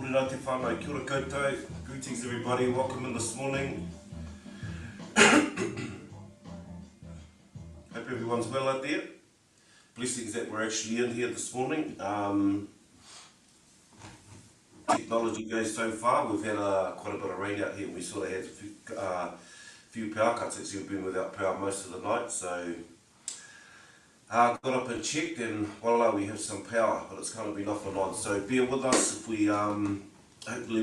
Korera te whānau, kia ora koutou. Greetings everybody, welcome in this morning. Hope everyone's well out there. Blessings that we're actually in here this morning. Technology goes so far. We've had quite a bit of rain out here. We sort of had a few power cuts. Actually, we've been without power most of the night, so got up and checked, and voila, we have some power, but it's kind of been off and on. So bear with us. If we hopefully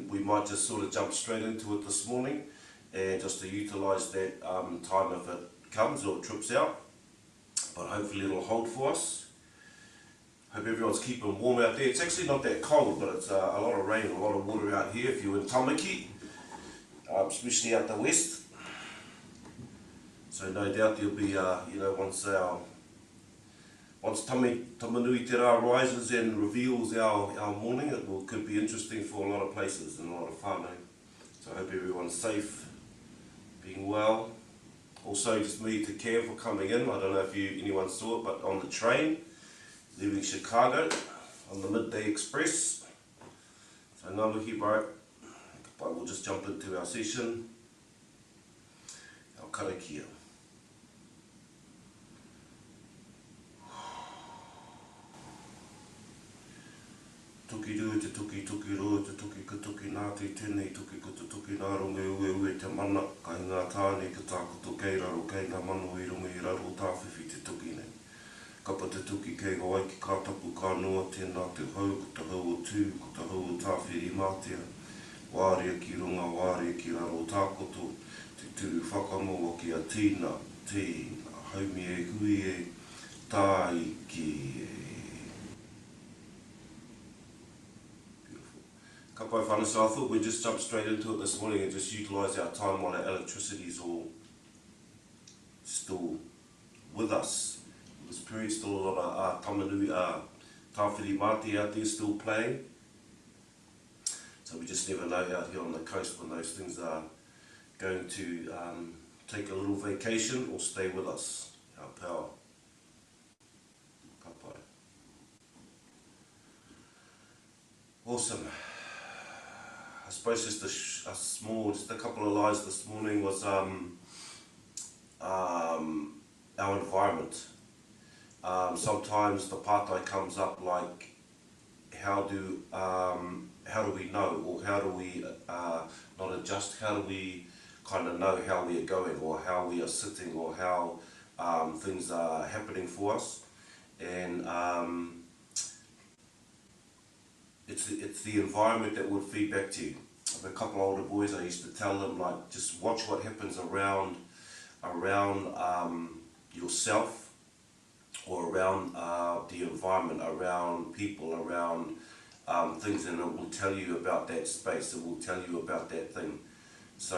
we might just sort of jump straight into it this morning, and just to utilise that time if it comes or it trips out. But hopefully it'll hold for us. Hope everyone's keeping warm out there. It's actually not that cold, but it's a lot of rain, a lot of water out here if you're in Tamaki, especially out the west. So no doubt there'll be, once Tamanui Te Rā rises and reveals our morning, could be interesting for a lot of places and a lot of whānau. So I hope everyone's safe, being well. Also, just me to Cam for coming in. I don't know if anyone saw it, but on the train, leaving Chicago, on the Midday Express. So ngā mihi, bro. But we'll just jump into our session. Our karakia. Tuki rū, te tuki, tuki rō, te tuki ka tuki nā te tēnei, tuki ka te tuki nā runga ue te mana, kai ngā tāne ka tākoto kei raro, kei ngā mano i runga i raro tāwhiwhi te tuki nei. Kapa te tuki kei gawai ki kā tapu kā noa, tēnā te hau, ko te hau o tū, ko te hau o tāwhiri mātea, wārea ki runga, wārea ki raro tākoto, te turu whakamoa ki a tīna, tīna, haumi e hui e, tāi ki e. Kapai whānau, so I thought we'd just jump straight into it this morning and just utilise our time while our electricity is all still with us. This period still a lot of tamanui, tāwhiri māti out there still playing. So we just never know out here on the coast when those things are going to take a little vacation or stay with us, our power. Kapai. Awesome. I suppose just a couple of lies this morning was our environment. Sometimes the pātai comes up like, how do we know, or how do we not adjust? How do we kind of know how we are going, or how we are sitting, or how things are happening for us? And it's the environment that would feed back to you. I have a couple of older boys, I used to tell them, like, just watch what happens around yourself, or around the environment, around people, around things, and it will tell you about that space, it will tell you about that thing. So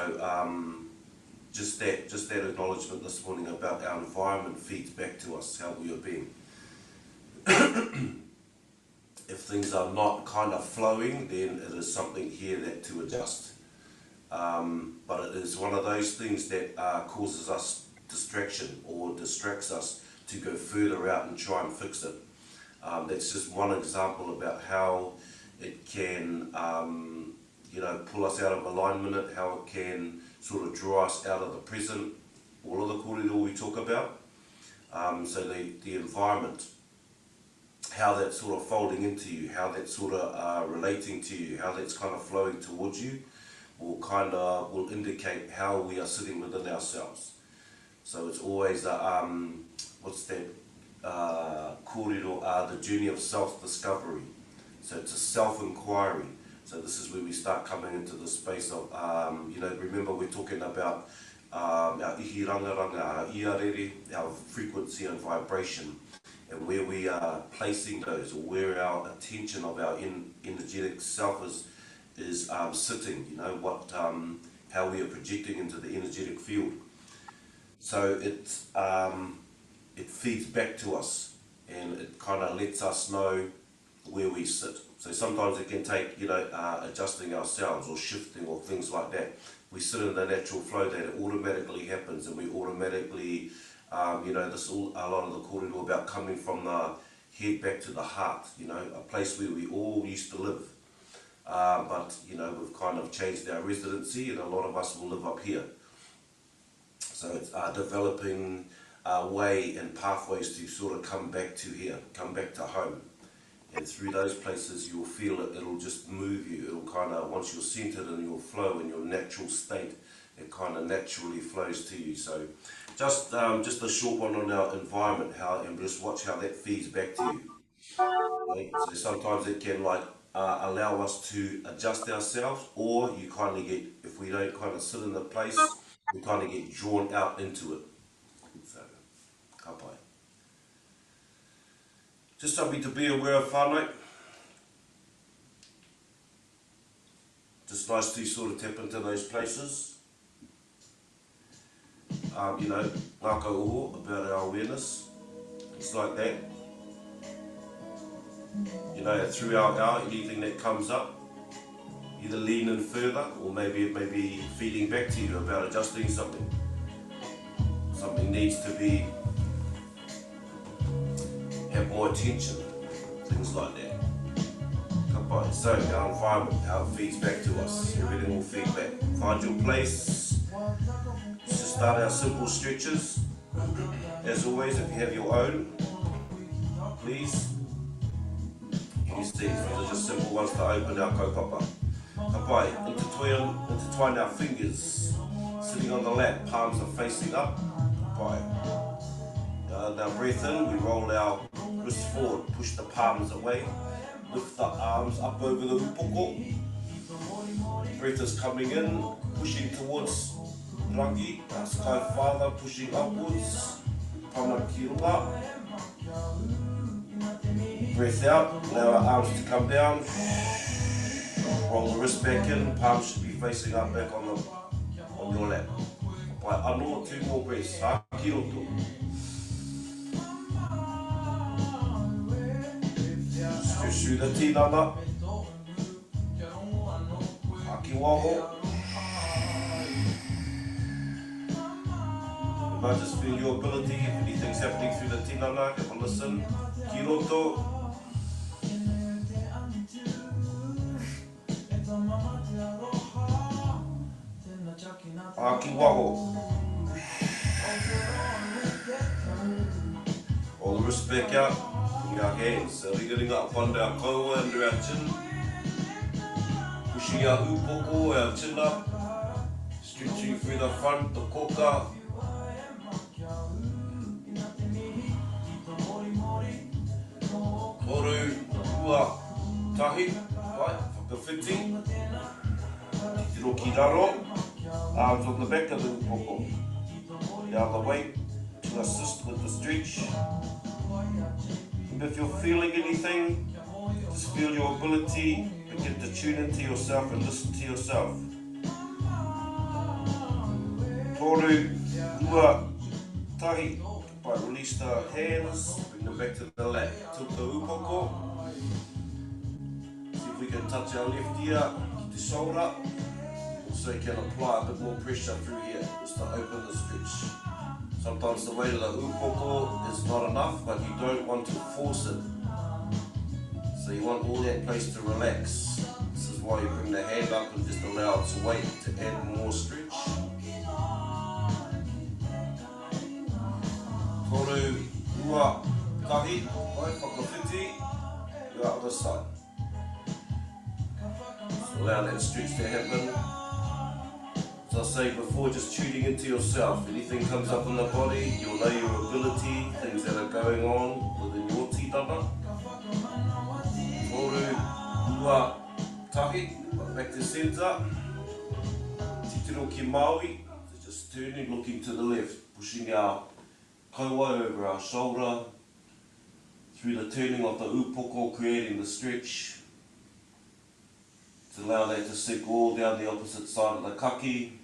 just that acknowledgement this morning about our environment feeds back to us, how we are being. If things are not kind of flowing, then it is something here that to adjust. But it is one of those things that causes us distraction, or distracts us to go further out and try and fix it. That's just one example about how it can pull us out of alignment, how it can sort of draw us out of the present, all of the kōrero we talk about. So the environment, how that's sort of folding into you, how that's sort of relating to you, how that's kind of flowing towards you, will indicate how we are sitting within ourselves. So it's always what's that kōrero, the journey of self-discovery. So it's a self-inquiry. So this is where we start coming into the space of, remember we're talking about our ihirangaranga, our iarere, our frequency and vibration, and where we are placing those, or where our attention of our energetic self is sitting, how we are projecting into the energetic field. So it feeds back to us, and it kind of lets us know where we sit. So sometimes it can take, adjusting ourselves or shifting or things like that. We sit in the natural flow that it automatically happens, and we automatically this all a lot of the kōrero about coming from the head back to the heart, a place where we all used to live. but you know, we've kind of changed our residency and a lot of us will live up here. So it's developing a way and pathways to sort of come back to here, come back to home. And through those places you'll feel it, it'll just move you, it'll kind of, once you're centered in your flow, in your natural state, it kind of naturally flows to you. So just a short one on our environment, how, and just watch how that feeds back to you. Okay? So sometimes it can like allow us to adjust ourselves, or you kind of get, if we don't kind of sit in the place, we kind of get drawn out into it. So, ka pai. Just something to be aware of, whānau. Just nice to sort of tap into those places. You know, Ngākau Oho, about our awareness. It's like that. You know, throughout anything that comes up, either lean in further, or maybe it may be feeding back to you about adjusting something. Something needs to be, have more attention, things like that. So our environment, how it feeds back to us, everything will feed back. Find your place. Just start our simple stretches. As always, if you have your own, please use these. These are just simple ones to open our kaupapa. Kapai, intertwine our fingers, sitting on the lap, palms are facing up. Kapai. Now breath in, we roll our wrists forward, push the palms away, lift the arms up over the upoko. Breath is coming in, pushing towards rangi, our sky father, pushing upwards, pana ki runga. Breath out, allow our arms to come down, roll the wrist back in, palms should be facing up back on your lap. Kapai, anō, 2 more breaths, ha, ki roto. Stretch through the tinana, aki waho. You might just feel your ability, if anything's happening through the tinana, have a listen, ki roto. Aki waho. Roll the wrist back out, bring our hands, so we're getting up under our kaua, under our chin. Pushing our upoko, our chin up. Stretching through the front, the koka. Toru, ua, tahi, right, whakawhiti. Tiro ki raro, arms on the back of the upoko. Down the weight to assist with the stretch. And if you're feeling anything, just feel your ability, begin to tune into yourself and listen to yourself. Toru, ua, tahi. Right, release the hands, bring them back to the lap. Tilt the upoko. See if we can touch our left ear, keep the shoulder. Also can apply a bit more pressure through here, just to open the stretch. Sometimes the weight of the upoko is not enough, but you don't want to force it. So you want all that place to relax. This is why you bring the hand up and just allow its weight to add more stretch. Toru, ua, tahi, right, whakawhiti, your other side. So allow that stretch to happen. As I say before, just tuning into yourself. Anything comes up in the body, you'll know your ability, things that are going on within your tinana. Toru, ua, tahi, back to centre. Titiro ki Maui, so just turning, looking to the left, pushing our kaua over our shoulder, through the turning of the upoko, creating the stretch. To allow that to sink all down the opposite side of the kaki.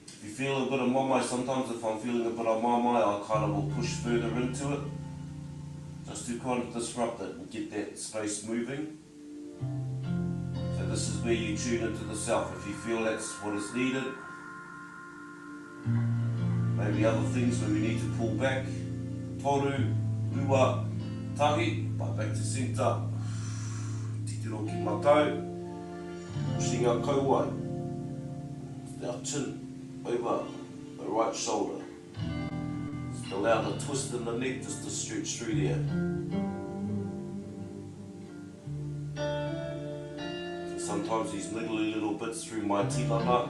If you feel a bit of mamai, sometimes if I'm feeling a bit of mamai, I kind of will push further into it, just to kind of disrupt it and get that space moving. So this is where you tune into the self. If you feel that's what is needed, maybe other things where we need to pull back. Toru, ua, tahi, back to centre. whiro ki matau, pushing our kauai, our chin over the right shoulder. Just allow the twist in the neck just to stretch through there. Sometimes these niggly little bits through my tinana,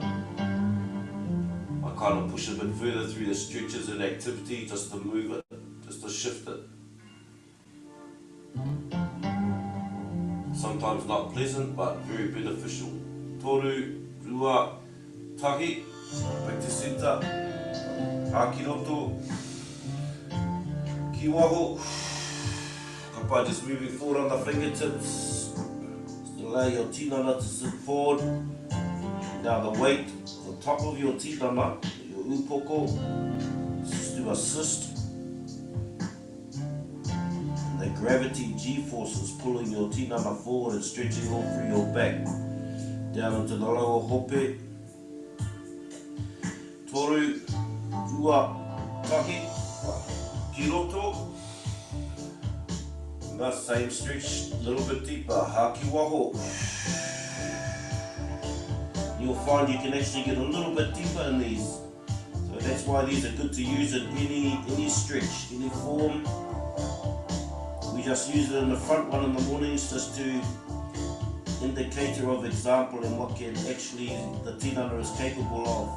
I kind of push a bit further through the stretches and activity just to move it, just to shift it. Sometimes not pleasant, but very beneficial. Toru, rua, tahi, back to centre, hakiroto, ki waho, kapai just moving forward on the fingertips. Allow your tinana to sit forward. Now the weight on top of your tinana, your upoko, just to assist. And the gravity G-force is pulling your tinana forward and stretching all through your back. Down into the lower hope. Toru, ua, tahi, ki roto. That same stretch, a little bit deeper, haki waho. You'll find you can actually get a little bit deeper in these. So that's why these are good to use in any stretch, any form. We just use it in the front one in the mornings just to indicator of example and what can actually the tinana is capable of.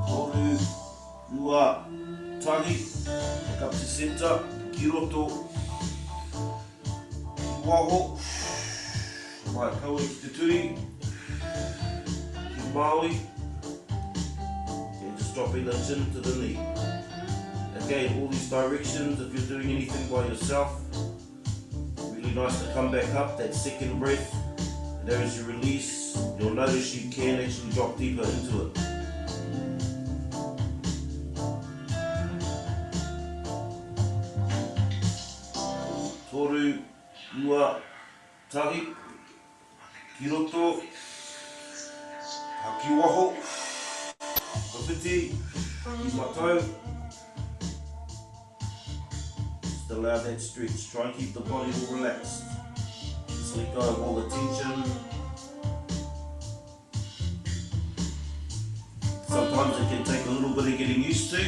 Toru, rua, tahi, back up to centre, ki roto, ki waho, mai kaua ki te tui, ki Māori, and just dropping the chin to the knee. Again, all these directions, if you're doing anything by yourself, really nice to come back up, that second breath, and as you release, you'll notice you can actually drop deeper into it. Toru, ua, tahi, ki roto, haki waho, kawhiti, ki matau. Just allow that stretch. Try and keep the body all relaxed. Just let go of all the tension. Sometimes it can take a little bit of getting used to.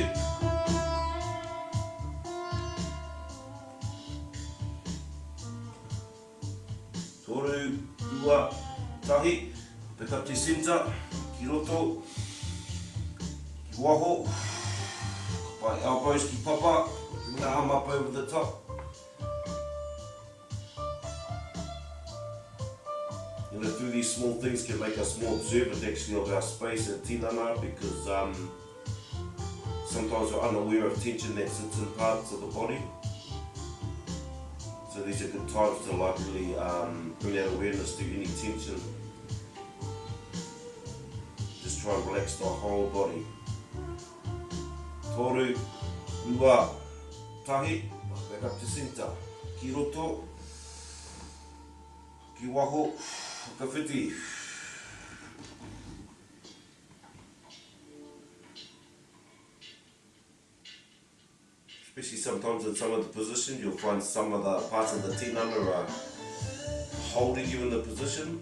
Toru, ua, tahi, pick up to centre, ki roto, ki waho, by elbows ki papa, bring the arm up over the top. You know, through these small things can make us more observant actually of our space and tinana, because sometimes we're unaware of tension that sits in parts of the body. So these are good times to like really bring that awareness to any tension. Just try and relax the whole body. Toru, ua, tahi, back up to centre. Ki roto, ki waho, whakawhiti. Especially sometimes in some of the positions, you'll find some of the parts of the tinana are holding you in the position.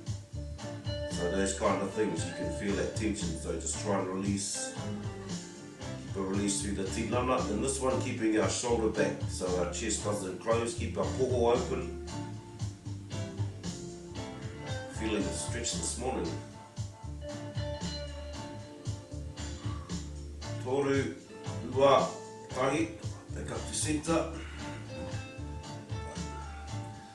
So those kind of things, you can feel that tension. So just try and release, keep a release through the tinana. And this one, keeping our shoulder back, so our chest doesn't close, keep our poho open. Feeling the stretch this morning. Toru, ua, tahi. Back up to centre.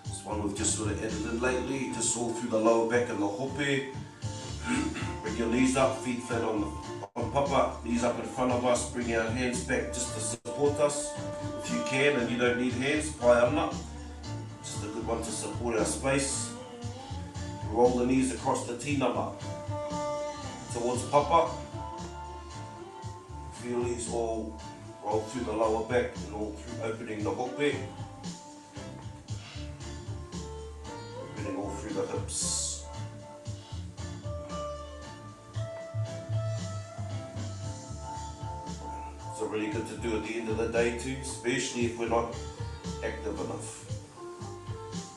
This one we've just sort of added in lately, just all through the lower back and the hope. Bring your knees up, feet flat on papa, knees up in front of us, bring our hands back just to support us. If you can and you don't need hands, pai ana. Just a good one to support our space. Roll the knees across the tinana towards papa. Feel these all roll through the lower back and all through opening the hope. Opening all through the hips. So really good to do at the end of the day too, especially if we're not active enough.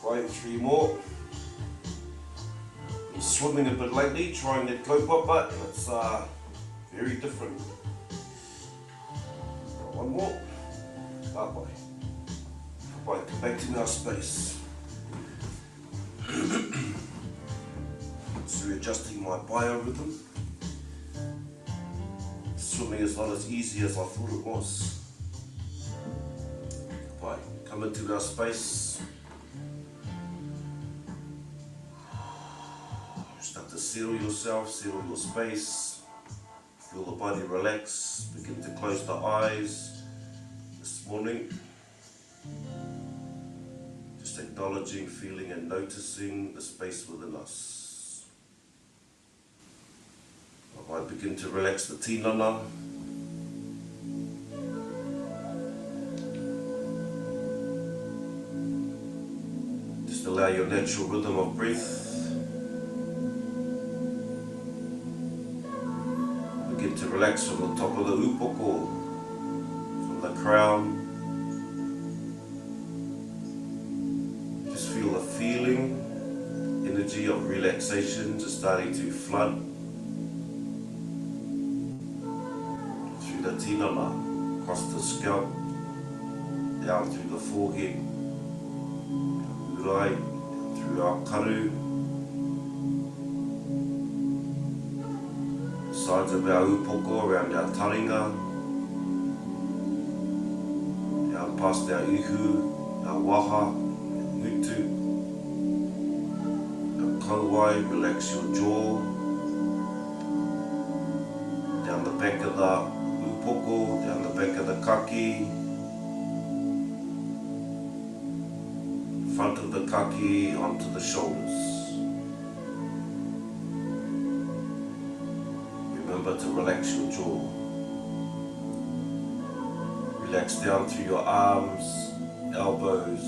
Right, 3 more. Been swimming a bit lately, trying that kaupapa, and it's very different. 1 more. Bye-bye. Bye, come back to our space. So adjusting my biorhythm. Swimming is not as easy as I thought it was. Bye, come into our space. Start to settle yourself, settle your space. Feel the body relax, begin to close the eyes. This morning, just acknowledging, feeling and noticing the space within us. I begin to relax the tinana. Just allow your natural rhythm of breath. Begin to relax from the top of the upoko, from the crown. Just feel the feeling, energy of relaxation just starting to flood through the tinana, across the scalp, down through the forehead, urai, through our karu, sides of our upoko, around our taringa, down past our ihu, our waha, mutu, our kauai, relax your jaw, down the back of the upoko, down the back of the kaki, front of the kaki onto the shoulders. Remember to relax your jaw. Relax down through your arms, elbows,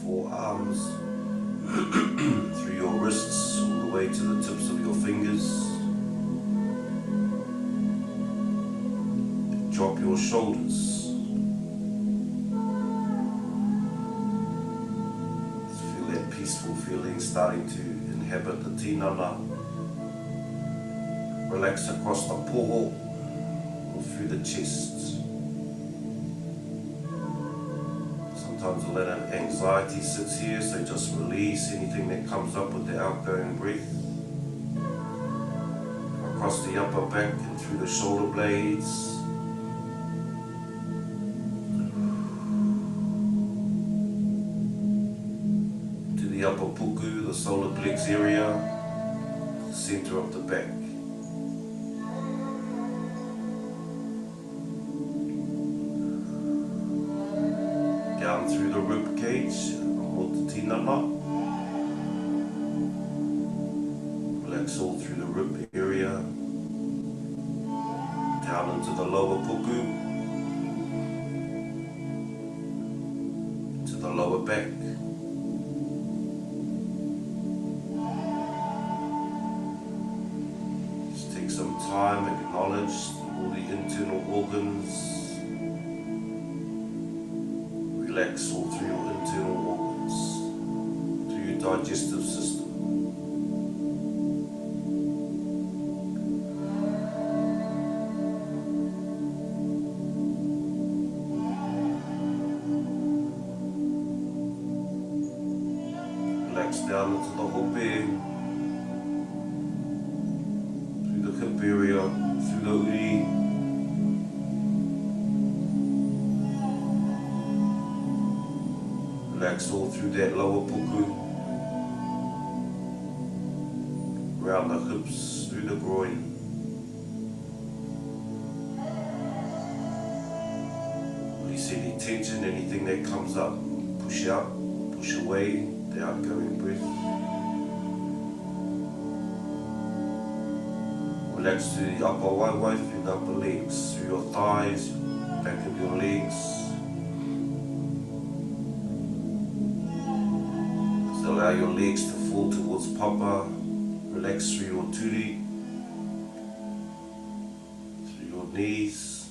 forearms, through your wrists, all the way to the tips of your fingers. Drop your shoulders. Feel that peaceful feeling starting to inhabit the tinana. Relax across the poho or through the chest. Sometimes a lot of anxiety sits here, so just release anything that comes up with the outgoing breath. Across the upper back and through the shoulder blades. To the upper puku, the solar plex area, the center of the back. Down through the rib cage, the tinana. Relax all through the rib area. Down into the lower puku. To the lower back. Just take some time, acknowledge all the internal organs. Relax all through your internal organs, through your digestive system. Relax down into the hope, through the hip area, through the uri. Relax all through that lower puku, around the hips, through the groin. Release any tension, anything that comes up, push out, push away, the outgoing breath. Relax through the upper waiwai, through the upper legs, through your thighs, back of your legs. Allow your legs to fall towards papa. Relax through your turi, knees,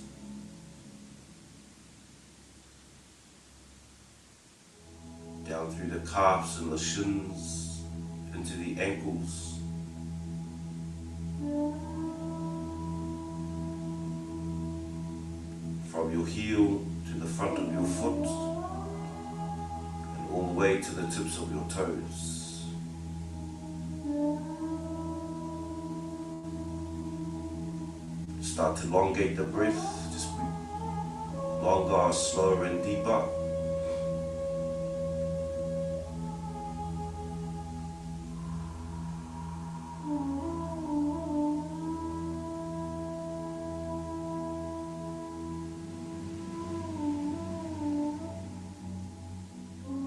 down through the calves and the shins, into the ankles, from your heel to the front of your foot, and all the way to the tips of your toes. Start to elongate the breath, just breathe longer, slower and deeper.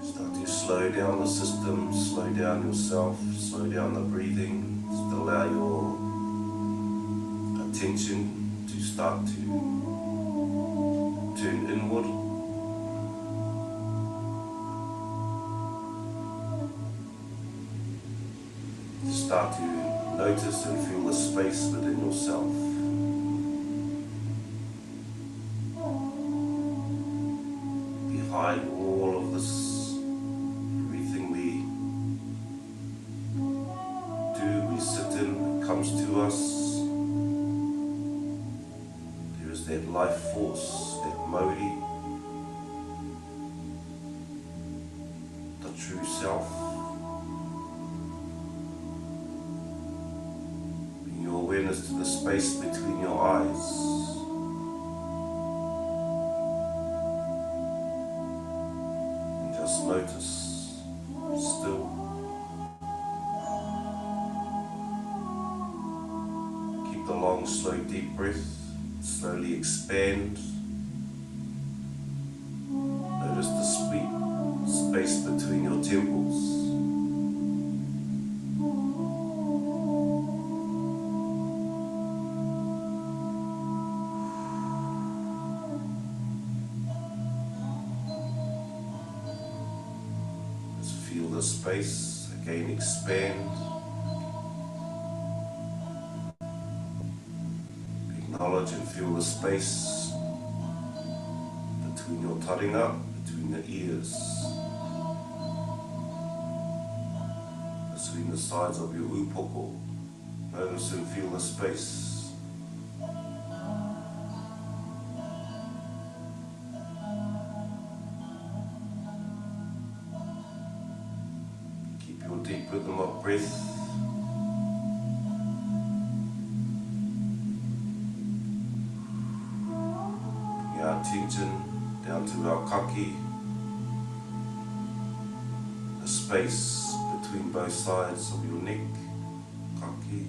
Start to slow down the system, slow down yourself, slow down the breathing, just allow your attention to start to turn inward. Start to notice and feel the space within yourself. Behind all of this, everything we do, we sit in, it comes to us. That life force, that Māori, the true self. Bring your awareness to the space between your eyes. And just notice, still. Keep the long, slow, deep breath. Slowly expand. Notice the sweet space between your temples. Just feel the space again expand. Acknowledge and feel the space between your taringa, between the ears, between the sides of your upoko. Notice and feel the space. Keep your deep rhythm of breath. Attention down to our kaki, the space between both sides of your neck, kaki,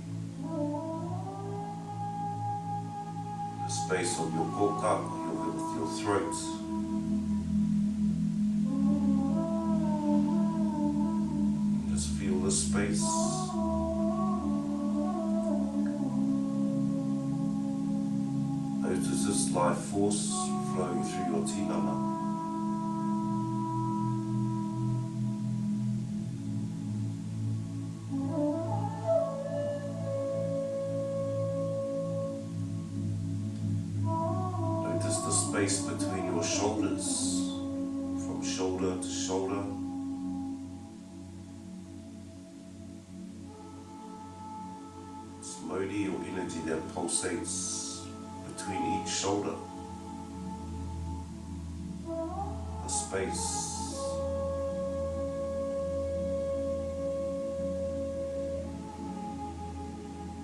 the space of your koka, your throat, just feel the space. Notice this life force flowing through your tinana. Notice the space between your shoulders, from shoulder to shoulder. It's Māori or energy that pulsates between each shoulder. Space.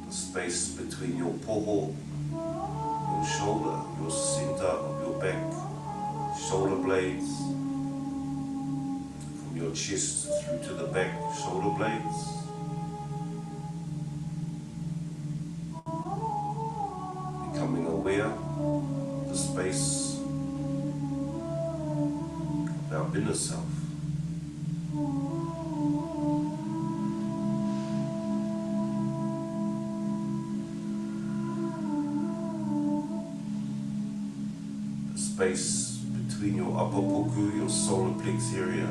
The space between your poho, your shoulder, your center of your back, shoulder blades, from your chest through to the back, shoulder blades. Becoming aware of the space our inner self. The space between your upper puku, your solar plex area,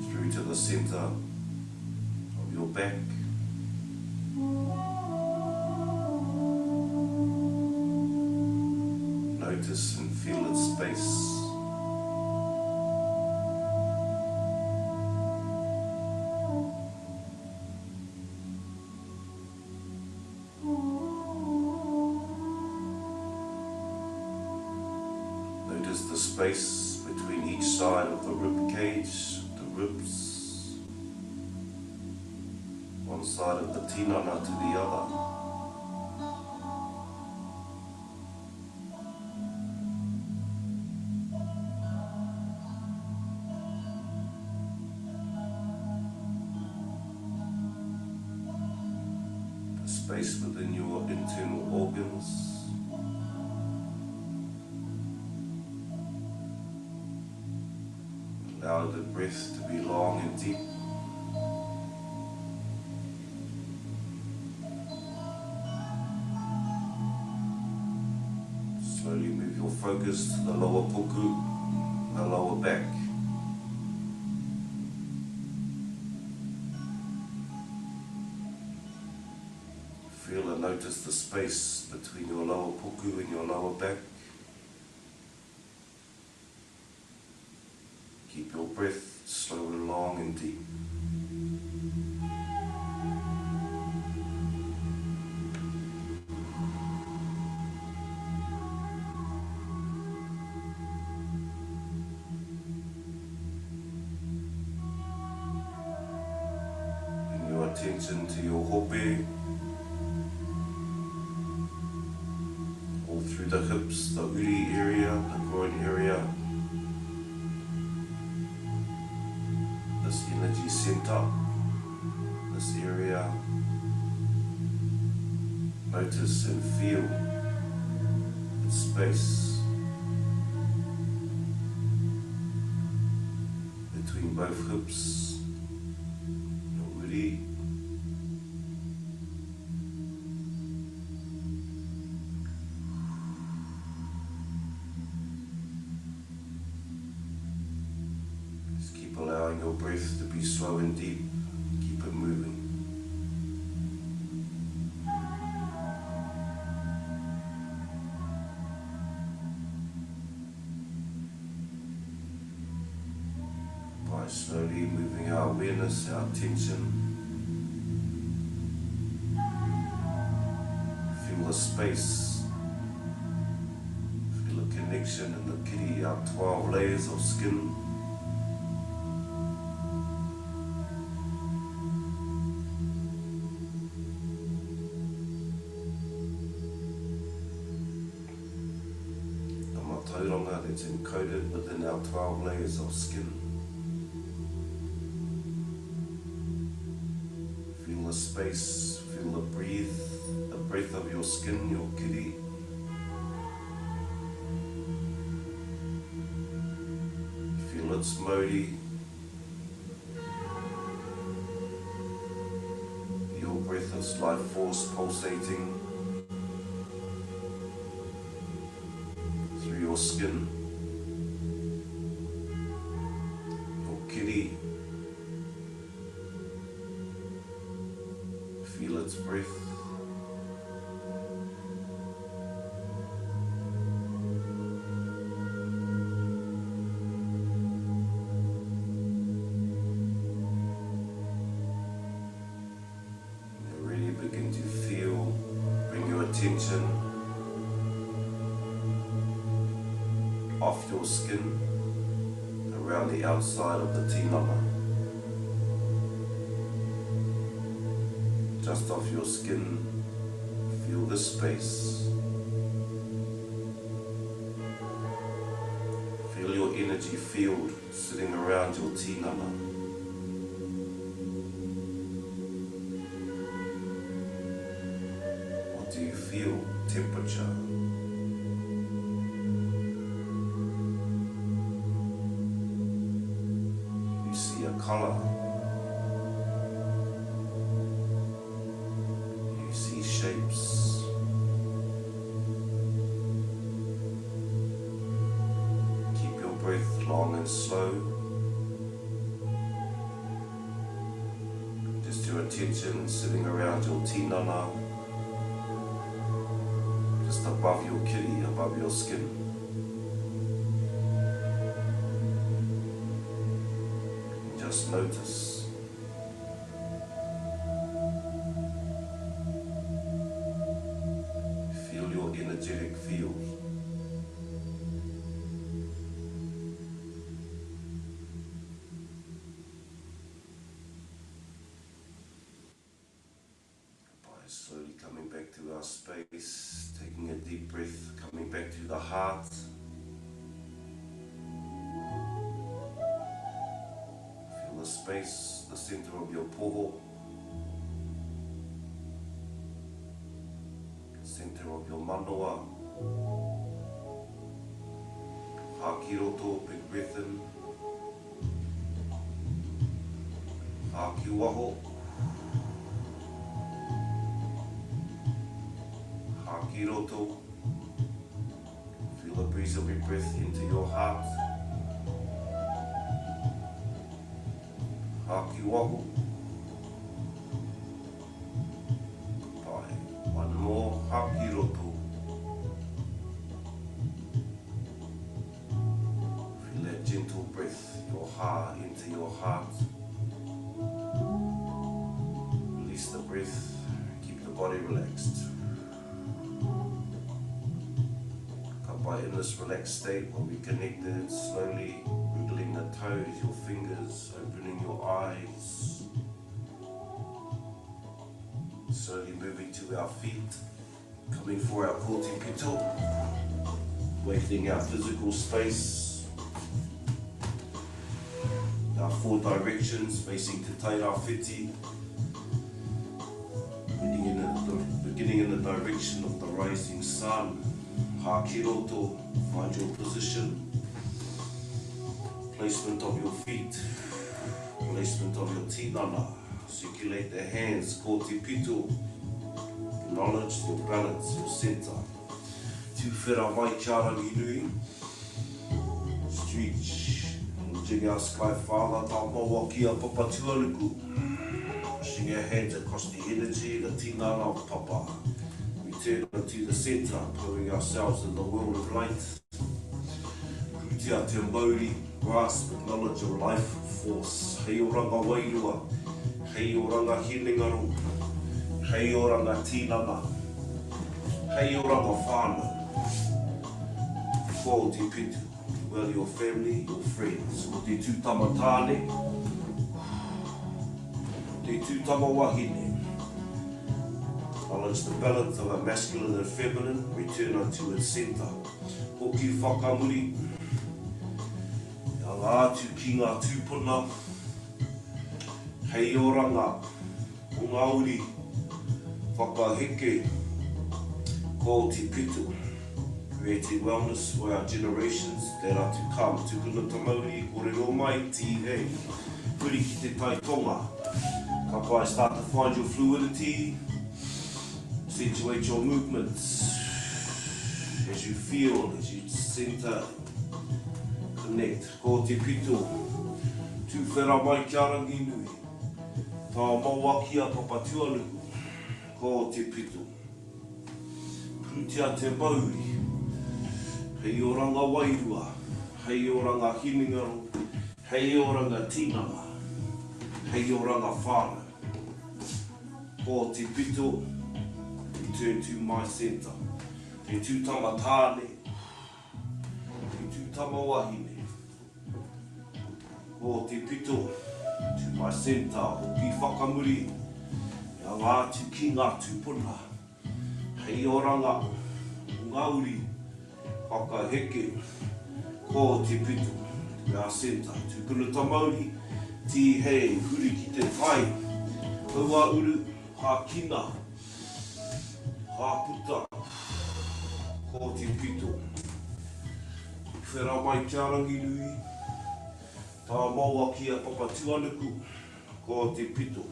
through to the center of your back. Notice and feel its space. Notice the space between each side of the rib cage, the ribs, one side of the tinana to the other. The space within your internal organs. Allow the breath to be long and deep. Slowly move your focus to the lower puku, the lower back. Feel and notice the space between your lower puku and your lower back. Keep your breath slow and long and deep. Bring your attention to your hope, all through the hips, the uri area, the groin area. This energy center, this area. Notice and feel the space between both hips, your uri. Allowing your breath to be slow and deep. Keep it moving. By slowly moving our awareness, our attention, feel the space, feel the connection in the kiri, our 12 layers of skin. That's encoded within our 12 layers of skin. Feel the space, feel the breath of your skin, your kiri. Feel its modi, your breath of life force pulsating through your skin. Feel its breath. And really begin to feel, bring your attention off your skin, around the outside of the tinana. Just off your skin, feel this space. Feel your energy field sitting around your tinana. What do you feel? Temperature. You see a color. Shapes. Keep your breath long and slow. Just your attention sitting around your tinana, just above your kiri, above your skin. Just notice. Feel your energetic field. Slowly coming back to our space, taking a deep breath, coming back to the heart. Feel the space, the center of your poho, center of your manoa. Hakiroto, big breath in. Hakiwaho. Hakiroto. Feel the breeze of your breath into your heart. Hakiwaho. Goodbye. One more. Hakiroto. Feel that gentle breath, your Hā into your heart. Release the breath. Keep the body relaxed. In this relaxed state, when we connected, slowly wiggling the toes, your fingers, opening your eyes, slowly moving to our feet, coming for our kōti pito, awakening our physical space, our 4 directions facing Te Taira Whiti, beginning in the direction of the rising sun. Hakiroto, find your position, placement of your feet, placement of your tinana, circulate the hands, kōti pito, acknowledge your balance, your center. Tūwhera mai kia rangi nui, stretch, jig our sky father, tā maua kia papa tualuku, pushing our hands across the energy, the tinana of papa. Turn to the centre, putting ourselves in the world of light. Kutia te Māori, grasp, acknowledge your life force. Hei oranga Wairua, hei oranga Hinengaro, hei oranga Tinana, hei oranga Whānau. Ko te pitu, well your family, your friends. Ko te tūtama tāne, te tūtama wahine. Acknowledge the balance of our masculine and feminine, return unto its centre. Hoki whakamuri, ngā atu ki ngā tūpuna, hei oranga, o Māori, whakaheke, ko te pitu, creating wellness for our generations that are to come. Tukuna ta Māori, kōrero mai, ti hei, puri ki te tai tonga. Ka pai start to find your fluidity, accentuate your movements as you feel, as you center, connect. Ko te pito, tūwhera mai kia rangi nui, tā maua kia papa tualuku, ko te pito. Prutia te Māori, hei oranga Wairua, hei oranga Hinengaro, hei oranga Tinana, hei oranga Whānau. Ko te pito, return to my centre. Te tūtama tāne, te tūtama wahine. Ko te pito, to my centre, hoki whakamuri, ia ngā atu ki ngā tūpuna. Hei oranga, Ngāuri, whakaheke, ko te pito, to our centre. Tūpuna ta Māori, ti hei, huri ki te whai, haua uru, hākina, hāputa, ko te pito. Whera mai kia rangi nui, tā maua kia papa tuanuku, ko te pito.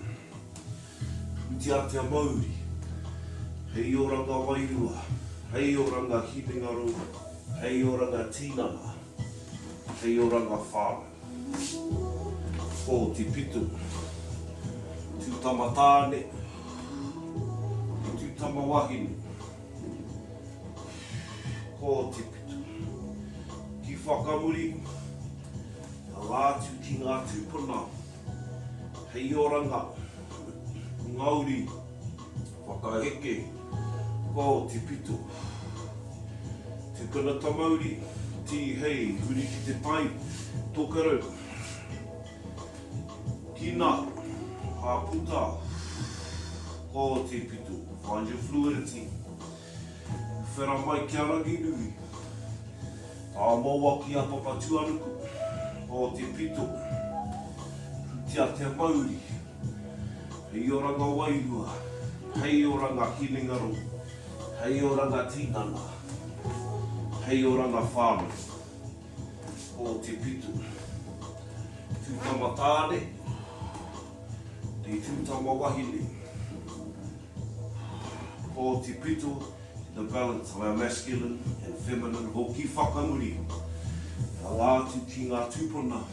Putia te Māori, hei oranga Wairua, hei oranga Hinengaro, hei oranga Tinana, hei oranga Whānau. Ko te pito, tūtama tāne, tūtama wahine. Ko te pito, ki whakamuri, ngā atu ki ngā tūpuna, hei oranga, ngauri, whakaheke, ko te pito. Te kanata Māori, ti hei, huri ki te pai, tokarau. Kina, hāputa, ko te pito. Find your fluidity. Whera mai kia rangi nui. Tā maua ki a papa tuanuku, ko te pito. Tia te Māori. Hei oranga Wairua, hei oranga Hinengaro, hei oranga Tinana, hei oranga Whānau, ko te pito. Tūtama tāne, te tūtama wahine. Ko te pito, the balance of our masculine and feminine hoki whakamuri. Ka lātu ki ngā tūpuna.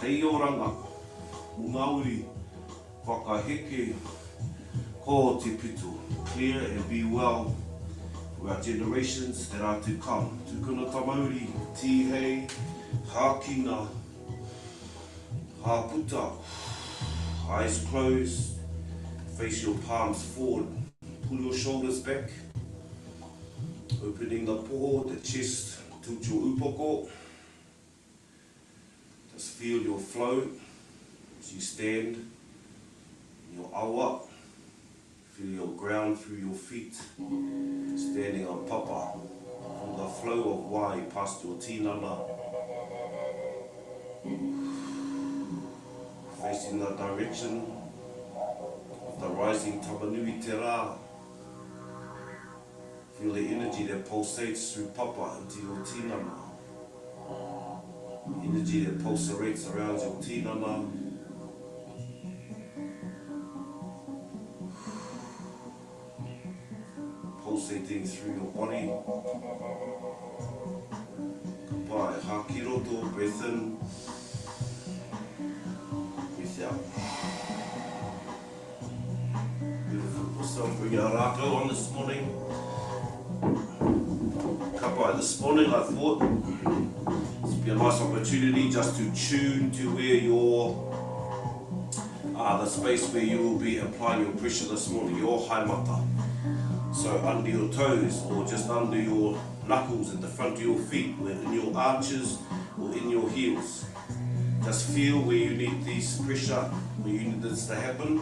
Hei oranga, Māori, whakaheke, ko te pito. Clear and be well for our generations that are to come. Tūkuna Māori, ti hei, hākina, hāputa. Eyes closed, face your palms forward. Pull your shoulders back, opening the poho, the chest, tilt your upoko. Just feel your flow as you stand in your awa. Feel your ground through your feet, standing on papa. From the flow of wai past your tinana. Facing the direction of the rising tamanui te rā. Feel the energy that pulsates through papa into your tinana. Energy that pulsates around your tinana. Pulsating through your body. Goodbye. Hakiroto, breath in. Breath out. Beautiful. Awesome. Bring our Rākau on this morning. This morning I thought this would be a nice opportunity just to tune to where your the space where you will be applying your pressure this morning, your haimata. So under your toes or just under your knuckles at the front of your feet, in your arches or in your heels. Just feel where you need this pressure, where you need this to happen.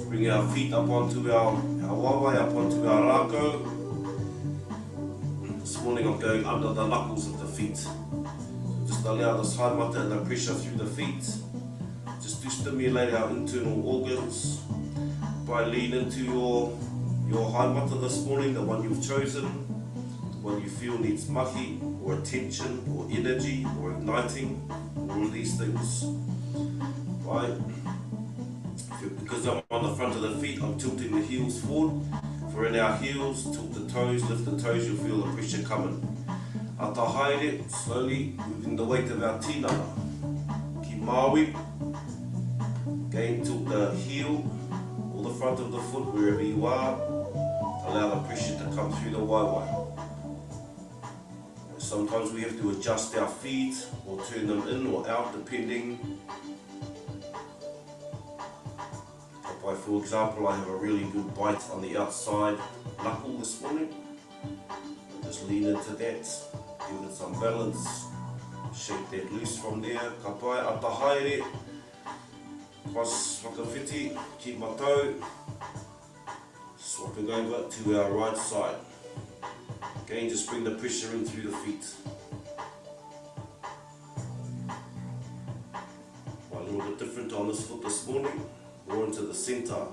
Bring our feet up onto our wawai, up onto our rākau. This morning I'm going under the knuckles of the feet. So just allow this haimata and the pressure through the feet. Just to stimulate our internal organs. By lean into your haimata this morning, the one you've chosen, the one you feel needs mahi, or attention, or energy, or igniting, all of these things. Right? Because I'm on the front of the feet, I'm tilting the heels forward. For in our heels, tilt the toes, lift the toes, you'll feel the pressure coming. Ata haere, slowly moving the weight of our tinana. Ki maui. Again, tilt the heel, or the front of the foot, wherever you are. Allow the pressure to come through the waiwai. Sometimes we have to adjust our feet, or turn them in or out, depending. For example, I have a really good bite on the outside knuckle this morning. Just lean into that, give it some balance, shake that loose from there. Ka pai, ata haere, cross whakawhiti, keep my toe, swapping over to our right side. Again, just bring the pressure in through the feet. A little bit different on this foot this morning. More into the centre.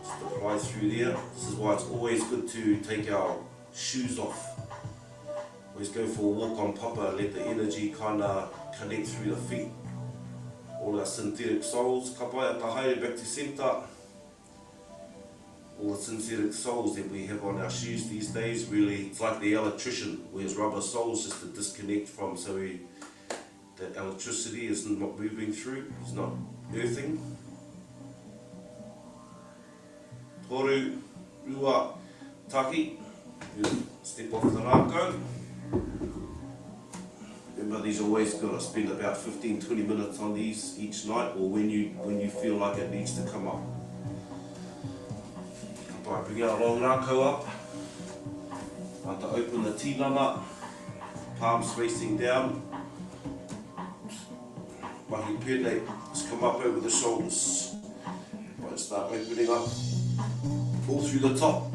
Just apply through there. This is why it's always good to take our shoes off. Always go for a walk on papa and let the energy kind of connect through the feet. All our synthetic soles. Ka pai ata haere back to centre. All the synthetic soles that we have on our shoes these days, really, it's like the electrician wears rubber soles just to disconnect from, so that electricity is not moving through, it's not earthing. Toru, rua, taki, step off the rākau. Remember, these are always got to spend about 15-20 minutes on these each night, or when you feel like it needs to come up. Right, bring our long rākau up. Start to open the tinana, palms facing down. Mahi pēnei, just come up over the shoulders. Right, start opening up all through the top,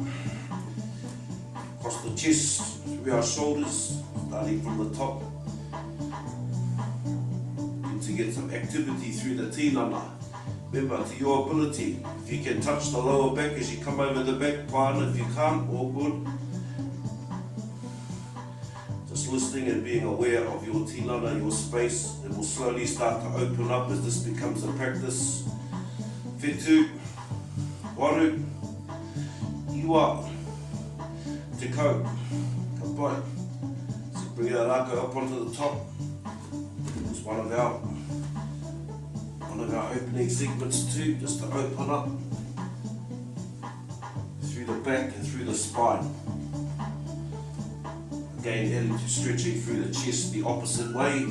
across the chest, through our shoulders, starting from the top. Need to get some activity through the tinana. Remember, to your ability, if you can touch the lower back as you come over the back, fine. If you can't, all good. Just listening and being aware of your tinana, your space. It will slowly start to open up as this becomes a practice. Whetū, waru, iwa, te kau, ka pai. So bring our rākau up onto the top. It's one of our opening segments too, just to open up through the back and through the spine. Again, heading to stretching through the chest the opposite way.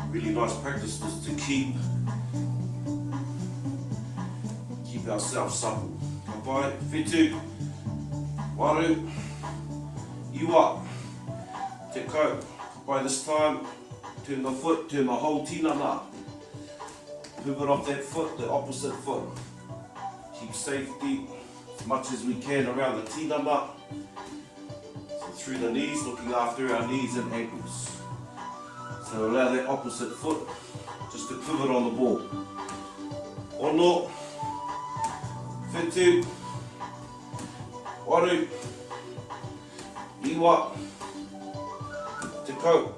Really nice practice is to keep ourselves supple. Ka pai, whetū, waru, iwa, te kau. Ka pai this time. Turn the foot, turn the whole tinana. Pivot off that foot, the opposite foot. Keep safety as much as we can around the tinana. So through the knees, looking after our knees and ankles. So allow that opposite foot just to pivot on the ball. Ono, whetū, waru, iwa, te kau.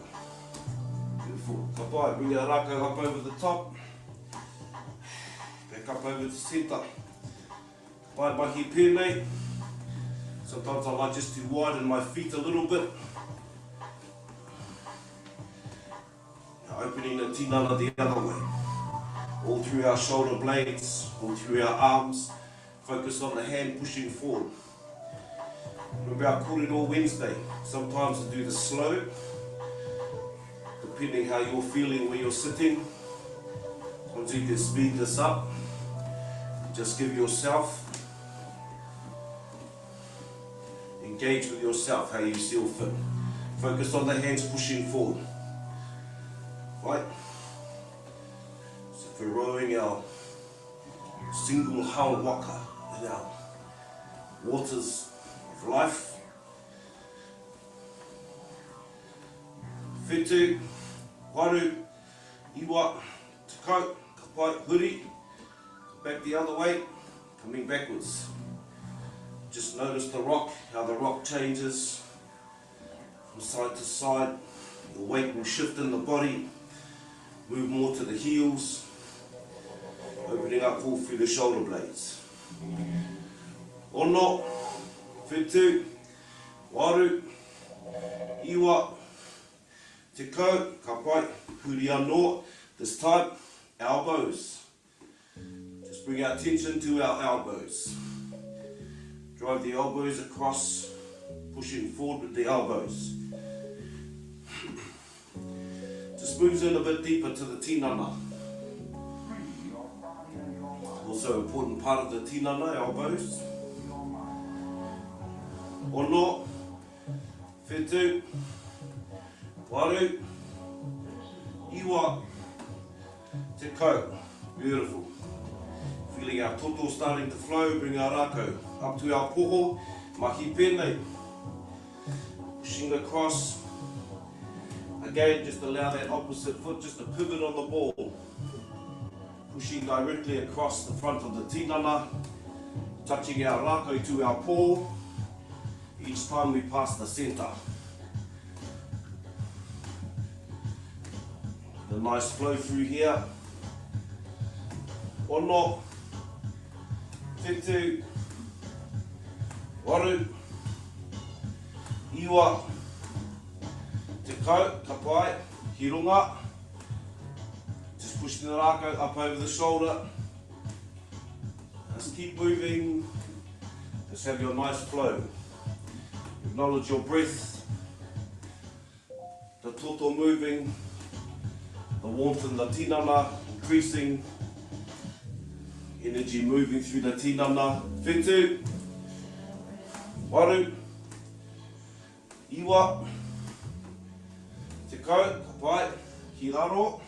Ka pai, bring our rākau up over the top, back up over the centre. Ka pai, mahi pēnei. Sometimes I like just to widen my feet a little bit. Now opening the tinana the other way. All through our shoulder blades, all through our arms. Focus on the hand pushing forward. Remember our kōrero Wednesday. Sometimes I do the slow, depending how you're feeling where you're sitting. Once you can speed this up, just give yourself, engage with yourself, how you still fit. Focus on the hands pushing forward. Right? So if we're rowing our single hull waka in our waters of life, whetū, waru, iwa, te kau, ka pai, huri, back the other way, coming backwards. Just notice the rock, how the rock changes from side to side. Your weight will shift in the body, move more to the heels, opening up all through the shoulder blades. Ono, whetū, waru, iwa, te kau, ka pai, huri anō. This time, elbows. Just bring our attention to our elbows. Drive the elbows across, pushing forward with the elbows. Just moves in a bit deeper to the tinana. Also an important part of the tinana, elbows. Ono, whetū, waru, iwa, te kau. Beautiful. Feeling our toto starting to flow, bring our rākau up to our poho, mahi pēnei. Pushing across. Again, just allow that opposite foot just to pivot on the ball. Pushing directly across the front of the tinana, touching our rākau to our paw. Each time we pass the centre. A nice flow through here. Ono, whetū, waru, iwa, te kau, ka pai, hi runga. Just pushing the rākau up over the shoulder. Just keep moving. Just have your nice flow. Acknowledge your breath, the toto moving, the warmth in the tinana increasing, energy moving through the tinana. Whetū, waru, iwa, te kau, ka pai, ki raro.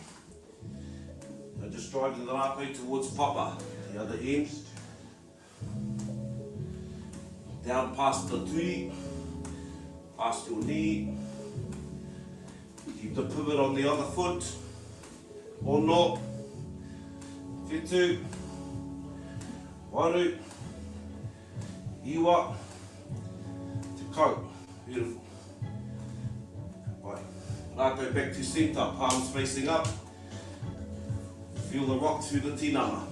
So just driving the rākau towards papa, the other end. Down past the tui, past your knee. Keep the pivot on the other foot, or not. Whetū, waru, iwa, te kau. Beautiful. Right. Rākau back to centre, palms facing up. Feel the rock through the tinana.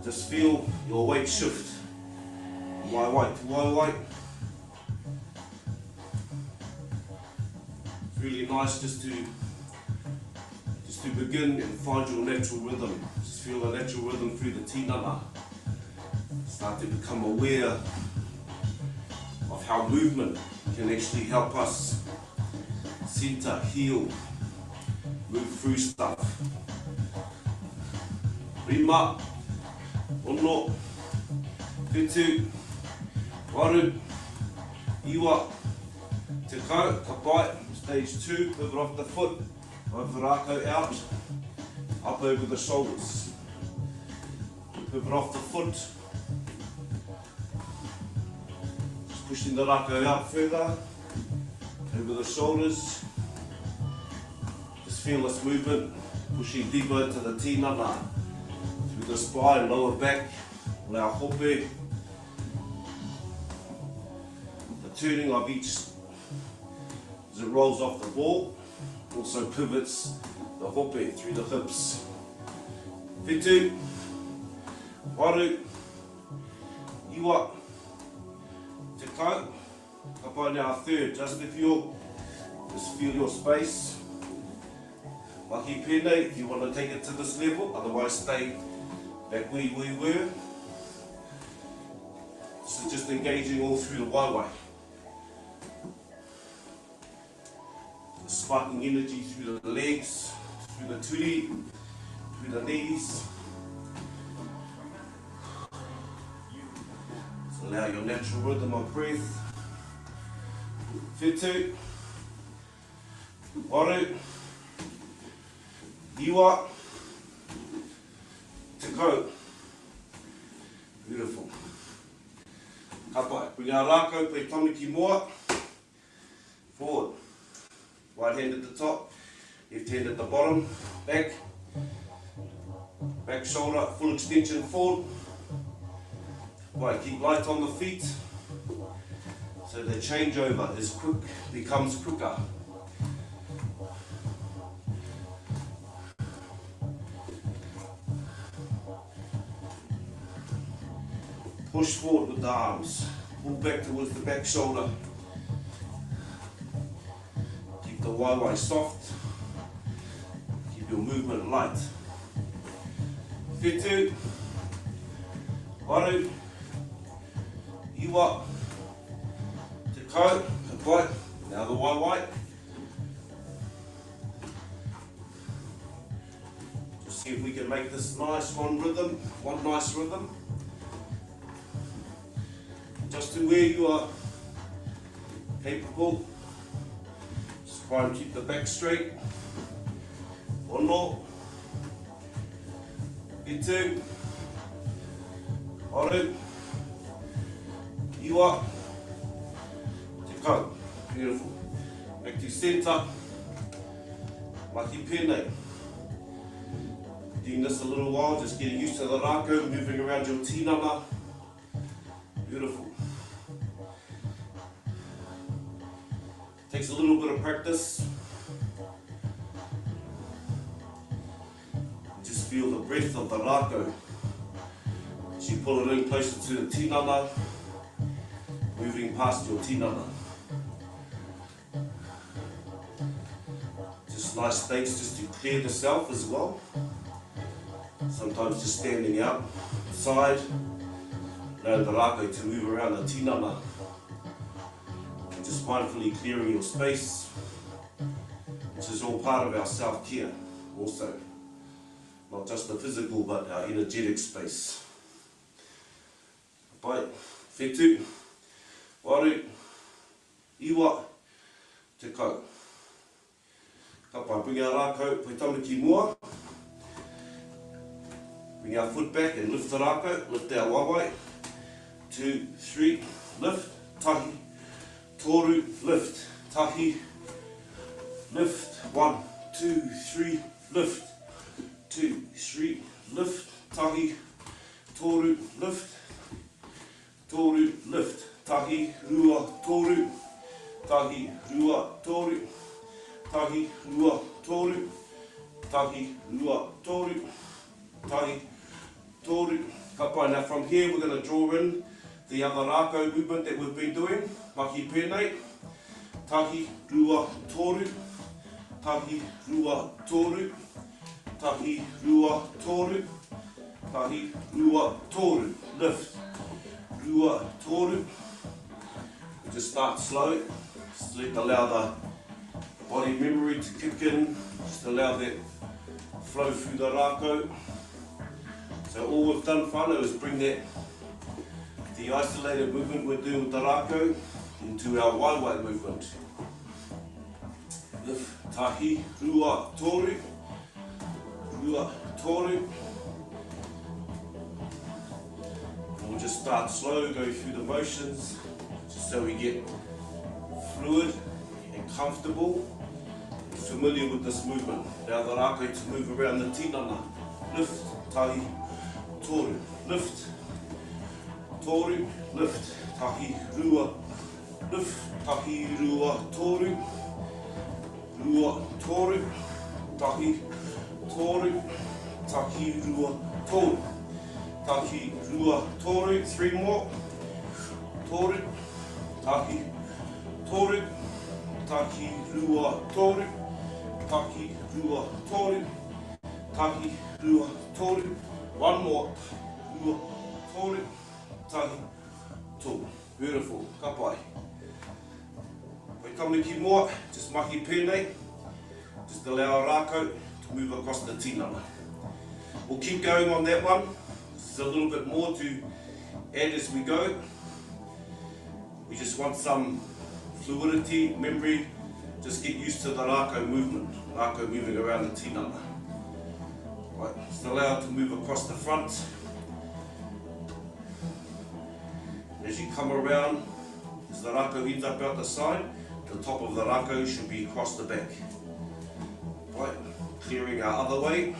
Just feel your weight shift. Wai. It's really nice just to begin and find your natural rhythm. Just feel a natural rhythm through the tinana. Start to become aware of how movement can actually help us center, heal, move through stuff. Rima, ono, whetū, waru, iwa, te kau, ka pai, stage 2, pivot off the foot, over Rākau out, up over the shoulders. Pivot off the foot, just pushing the Rākau out further, over the shoulders. Just feel this movement, pushing deeper into the tinana, through the spine, lower back, on our hope. The turning of each as it rolls off the ball also pivots the hope through the hips. Whetū, waru, iwa, te kau, ka pai now third, just feel your space. Mahi pēnei, if you want to take it to this level, otherwise stay back where we were. So just engaging all through the waiwai. Sparking energy through the legs, through the turi, through the knees. So allow your natural rhythm of breath. Whetū, waru, iwa, te kau. Beautiful. Ka pai, bring our rākau, pei tonu ki moa. Forward. Right hand at the top, left hand at the bottom, back shoulder, full extension forward. Right, keep light on the feet, so the changeover is quick, becomes quicker. Push forward with the arms, pull back towards the back shoulder. The waiwai soft, keep your movement light. Whetū, waru, iwa, te kau, ka pai, now the waiwai. Just see if we can make this nice one nice rhythm. Just to where you are capable. Try and keep the back straight. Ono, whetū, waru, iwa, te kau. Beautiful. Back to centre. Mahi pēnei. Doing this a little while, just getting used to the rākau, moving around your tinana. Beautiful. Takes a little bit of practice. Just feel the breath of the rākau. As you pull it in closer to the tinana, moving past your tinana. Just nice things just to clear the self as well. Sometimes just standing outside, allow the rākau to move around the tinana. just mindfully clearing your space, which is all part of our self-care also. Not just the physical, but our energetic space. Pai, whetū, waru, iwa, te kau. Ka pai, bring our rākau, pai tamaki mua. Bring our foot back and lift the rākau, lift our wawai. 2, 3, lift, tahi, toru, lift, tahi, lift, 1, 2, 3, lift, 2, 3, lift, tahi, toru, lift, tahi, rua, toru, tahi, rua, toru, tahi, rua, toru, tahi, rua, toru, tahi, toru. Ka pai. Now from here we're going to draw in the other rākau movement that we've been doing. Maki pēnei, tahi, rua, toru, tahi, rua, toru, tahi, rua, toru, tahi, rua, toru, lift, rua, toru. Just start slow, just allow the body memory to kick in, just allow that flow through the rākau. So all we've done, whānau, is bring that, the isolated movement we're doing with the rākau, into our waiwai movement. Lift, tahi, rua, toru, rua, toru. And we'll just start slow, go through the motions, just so we get fluid and comfortable and familiar with this movement. Now the rākau to move around the tinana. Lift, tahi, toru, lift, toru, lift, tahi, rua, lift, tahi, rua, toru, rua, toru, tahi, toru, tahi, rua, toru, tahi, rua, toru. 3 more, toru, tahi, toru, tahi, rua, toru, tahi, rua, toru, tahi, rua, toru. 1 more, rua, toru, tahi, toru. Beautiful, ka pai. Pai kamiki mua, just mahi pēnei, just allow our rākau to move across the tinana. We'll keep going on that one. There's a little bit more to add as we go. We just want some fluidity, memory, just get used to the rākau movement, rākau moving around the tinana. Right, just allow it to move across the front. And as you come around, as the rākau ends up out the side, the top of the rākau should be across the back. Right, clearing our other way.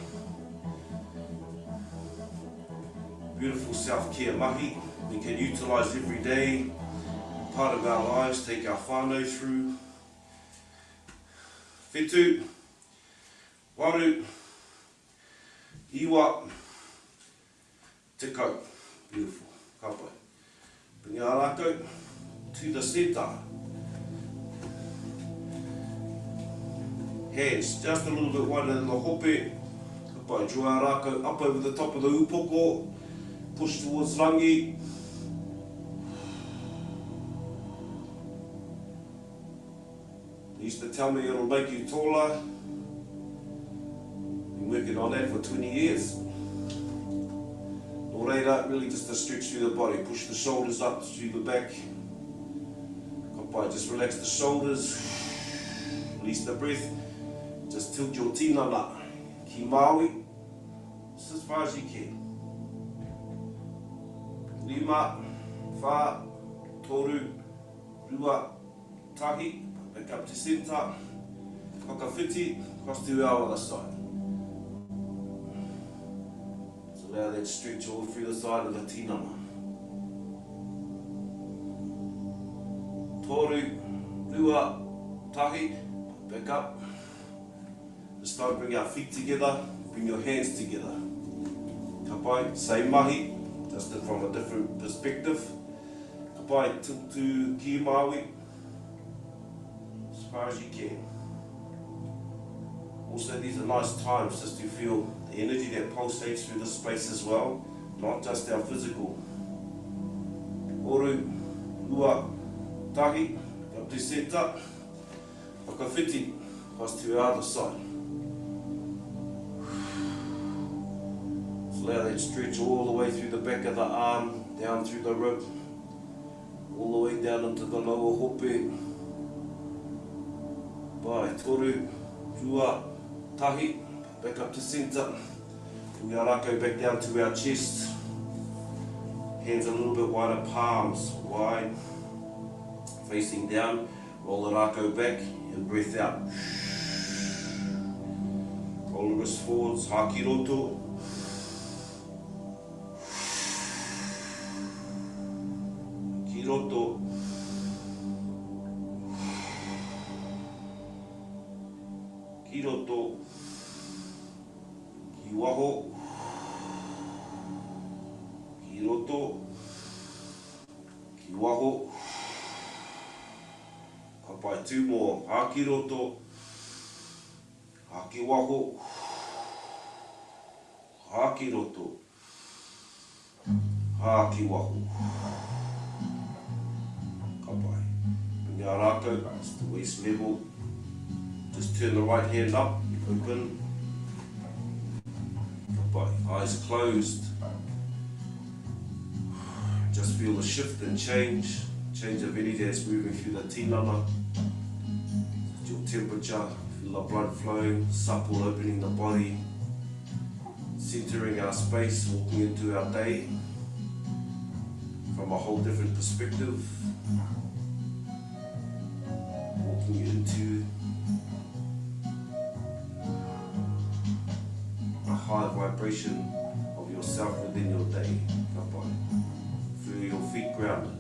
Beautiful self-care mahi. We can utilise every day, part of our lives, take our whānau through. Whetū, waru, iwa, te kau. Beautiful, ka pai. Bring our rākau to the centre. Hands just a little bit wider than the hope. Ka pai, draw our rākau up over the top of the upoko. Push towards rangi. They used to tell me it'll make you taller. Been working on that for 20 years. No reira, really just a stretch through the body. Push the shoulders up through the back. Ka pai, just relax the shoulders. Release the breath. Just tilt your tinana. Ki Māori. Just as far as you can. 5, 4, 3, 2, tahi, back up to centre, whakawhiti, across to our other side. So allow that stretch all through the side of the tinana. Toru, 2, tahi, back up. This time bring our feet together, bring your hands together. Ka pai, same mahi. Just from a different perspective. Ka pai, tilt to ki Māori, as far as you can. Also, these are nice times just to feel the energy that pulsates through the space as well, not just our physical. Oru, ua, tahi, up te seta, whakawhiti, pass to the other side. So allow that stretch all the way through the back of the arm, down through the rib, all the way down into the lower hope. Pai, toru, tua, tahi, back up to centre. We are Rākau back down to our chest. Hands a little bit wider, palms wide, facing down. Roll the Rākau back and breath out. Roll the wrist forwards, haki roto. Ki roto. Ki roto. Ki waho. Ki roto. Ki waho. Ka pai two more. Haki roto. Haki waho. Haki roto. Haki waho. Ka pai. Bring our Rākau to waist level. Just turn the right hand up, open. Ka pai. Eyes closed. Just feel the shift and change of energy that's moving through the tinana. Your temperature, feel the blood flowing, supple, opening the body, centering our space, walking into our day from a whole different perspective, walking into a high vibration of yourself within your day. Ka pai. Feel your feet grounded.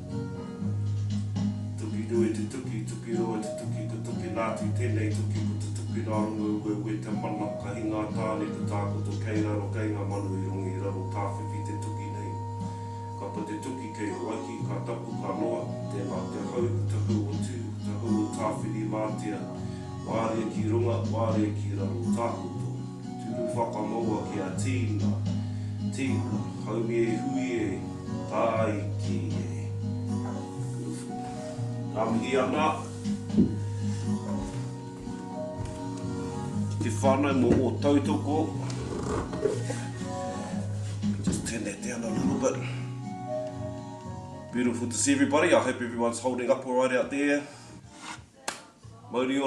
Tuki rua te tuki, tuki rua te tuki, ka tuki nāti tēnei tuki, ko te tuki nā runga ue te mana, ka hinga tāne te tāko to kei raro, kei ngā manu I rongi raro, tāwhiwhi te tuki nei. Ka pa te tuki kei hoaki, ka tapu ka noa, tēnā te hau, te hau o tū, te hau o tāwhiri mātia, wārea ki runga, wārea ki raro, tākoto. Tūru whakamoa ki a tīna, haumi e hui e, tai ki e. Mahi Hā. Te whānau mo o tautoko. Just turn that down a little bit. Beautiful to see everybody. I hope everyone's holding up alright out there. Māori ora.